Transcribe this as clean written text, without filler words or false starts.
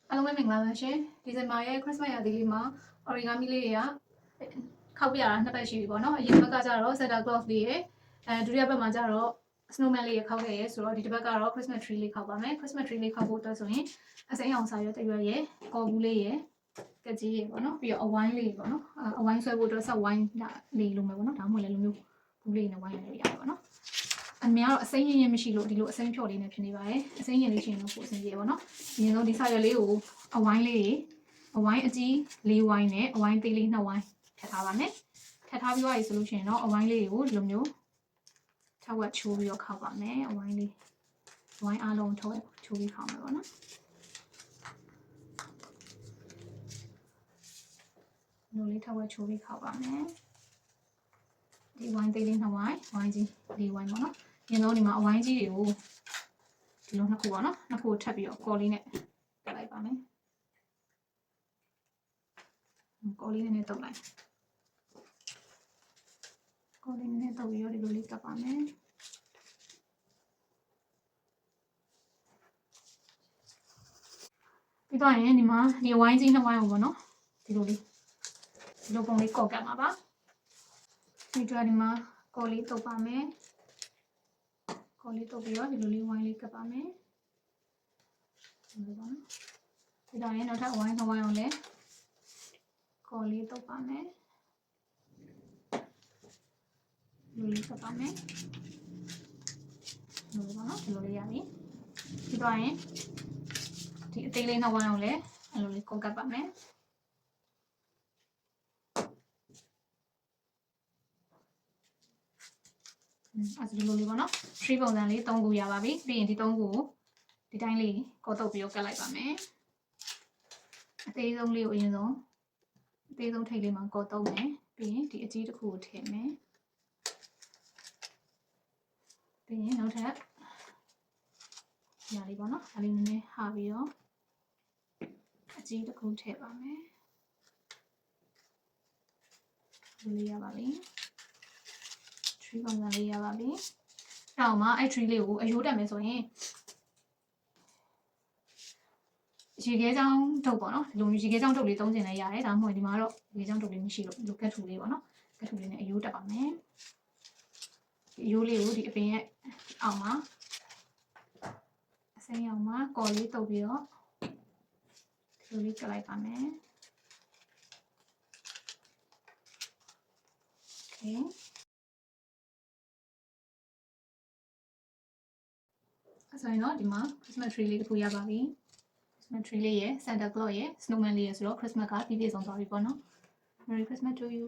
အားလုံးပဲမင်္ဂလာပါရှင်ဒီဇင်ဘာရဲ့ Christmas ရာသီလေးမှာ origami လေးတွေကခောက်ပြတာနှစ်ပတ်ရှိပြီပေါ့နော်အရင်ဘက်ကကျတော့ Santa Claus လေးရဲ့ဒုတိယဘက်မှာကျတော့ snowman လေးရခောက်ခဲ့ရဲဆိုတော့ဒီတစ်ပတ်ကတော့ Christmas tree လေးခောက်ပါမယ် Christmas tree လေးခောက်ဖို့အတွက်ဆိုရင်အစိမ်းအောင်စာရွက်တရွက်ရဲ့ကော်ဘူးလေးရဲ့ကကြီးရေပေါ့နော်ပြီးတော့အဝိုင်းလေးပေါ့နော်အဝိုင်းဆွဲဖို့အတွက်ဆက်ဝိုင်းလေးလိုမယ်ပေါ့နော်ဒါမှမဟုတ်လည်းလိုမျိုးဘူးလေးနဲ့ဝိုင်းနေလို့ရတယ်ပေါ့နော်အများတော့အစိမ်းရင်မရှိလို့ဒီလိုအစိမ်းဖြော်လေးနဲ့ဖြစ်နေပါတယ်အစိမ်းရင်လေးရှင်လို့ပို့အစိမ်းပြေပေါ့နော်အရင်ဆုံးဒီစာရွက်လေးကိုအဝိုင်းလေးအဝိုင်းအကြီး၄ဝိုင်းနဲ့အဝိုင်းသေးလေး2ဝိုင်းထည့်ထားပါမယ်ထည့်ထားပြီးသွားပြီဆိုလို့ရှိရင်တော့အဝိုင်းလေးကိုဒီလိုမျိုးထပ်ဝက်ချိုးပြီးတော့ခောက်ပါမယ်အဝိုင်းလေးအဝိုင်းအားလုံးထပ်ဝက်ချိုးပြီးခောက်မယ်ပေါ့နော်လိုလေးထပ်ဝက်ချိုးပြီးခောက်ပါမယ်ဒီဝိုင်းသေးလေး2ဝိုင်းဝိုင်းကြီး၄ဝိုင်းပေါ့နော်အရင်ဆုံးဒီမှာအဝိုင်းကြီးတွေကိုဒီလိုနှစ်ခုပေါ့နော်နှစ်ခုထပ်ပြီးတော့ကော်လေးနဲ့တက်လိုက်ပါမယ်ကော်လေးနဲ့တုပ်လိုက်ကော်လေးနဲ့တုပ်ပြီးတော့ဒီလိုလေးတက်ပါမယ်ပြီးတော့ရင်ဒီမှာဒီဝိုင်းကြီး2ဝိုင်းကိုပေါ့နော်ဒီလိုပုံလေးကော်ကတ်မှာပါဒီတော့ဒီမှာကော်လေးတုပ်ပါမယ်ကော်လေးတုပ်ပြီးတော့ဒီလိုလေးဝိုင်းလေးကပ်ပါမယ်ဒီလိုပါနော်ပြီးတော့ရင်နောက်ထပ်ဝိုင်း2ဝိုင်းအောင်လဲကော်လေးတုပ်ပါမယ်လူလေးကပ်ပါမယ်ဒီလိုပါနော်ဒီလိုလေးရပြီပြီးတော့ရင်ဒီအသေးလေး2ဝိုင်းအောင်လဲအဲ့လိုလေးကော်ကပ်ပါမယ်အဲ့ဒီလိုလေးပေါ့နော် tree ပုံစံလေး3ခုရပါပြီပြီးရင်ဒီ3ခုကိုဒီတိုင်းလေးကော်တုပ်ပြီးတော့ကတ်လိုက်ပါမယ်အသေးဆုံးလေးကိုအရင်ဆုံးအသေးဆုံးထိပ်လေးမှာကော်တုပ်မယ်ပြီးရင်ဒီအကြီးတစ်ခုကိုထည့်မယ်ပြီးရင်နောက်ထပ်ညာလေးပေါ့နော်ဒါလေးနည်းနည်းဟာပြီးတော့အကြီးတစ်ခုထည့်ပါမယ်ဒီလေးရပါပြီtree ပုံစံလေးရပါပြီနောက်မှာအဲ့ tree လေးကိုအယိုးတက်မယ်ဆိုရင်ရေခဲချောင်းတုပ်ပေါ့နော်ဒီလိုရေခဲချောင်းတုပ်လေးသုံးကျင်လည်းရတယ်ဒါမှမဟုတ်ဒီမှာတော့ရေခဲချောင်းတုပ်လေးမရှိလို့ဒီလိုကတ်ထူလေးပေါ့နော်ကတ်ထူလေးနဲ့အယိုးတက်ပါမယ်ဒီအယိုးလေးကိုဒီအပင်ရဲ့အောက်မှာအစိမ်းအောင်မှာကော်လေးတုပ်ပြီးတော့ဒီလိုလေးကတ်လိုက်ပါမယ်โอเคဆိုရင်တော့ဒီမှာ Christmas tree လေးတစ်ခုရပါပြီ Christmas tree လေးရယ် Santa Claus ရယ် Snowman လေးရယ်ဆိုတော့ Christmas ကပြည့်ပြည့်စုံသွားပြီပေါ့နော် Merry Christmas to you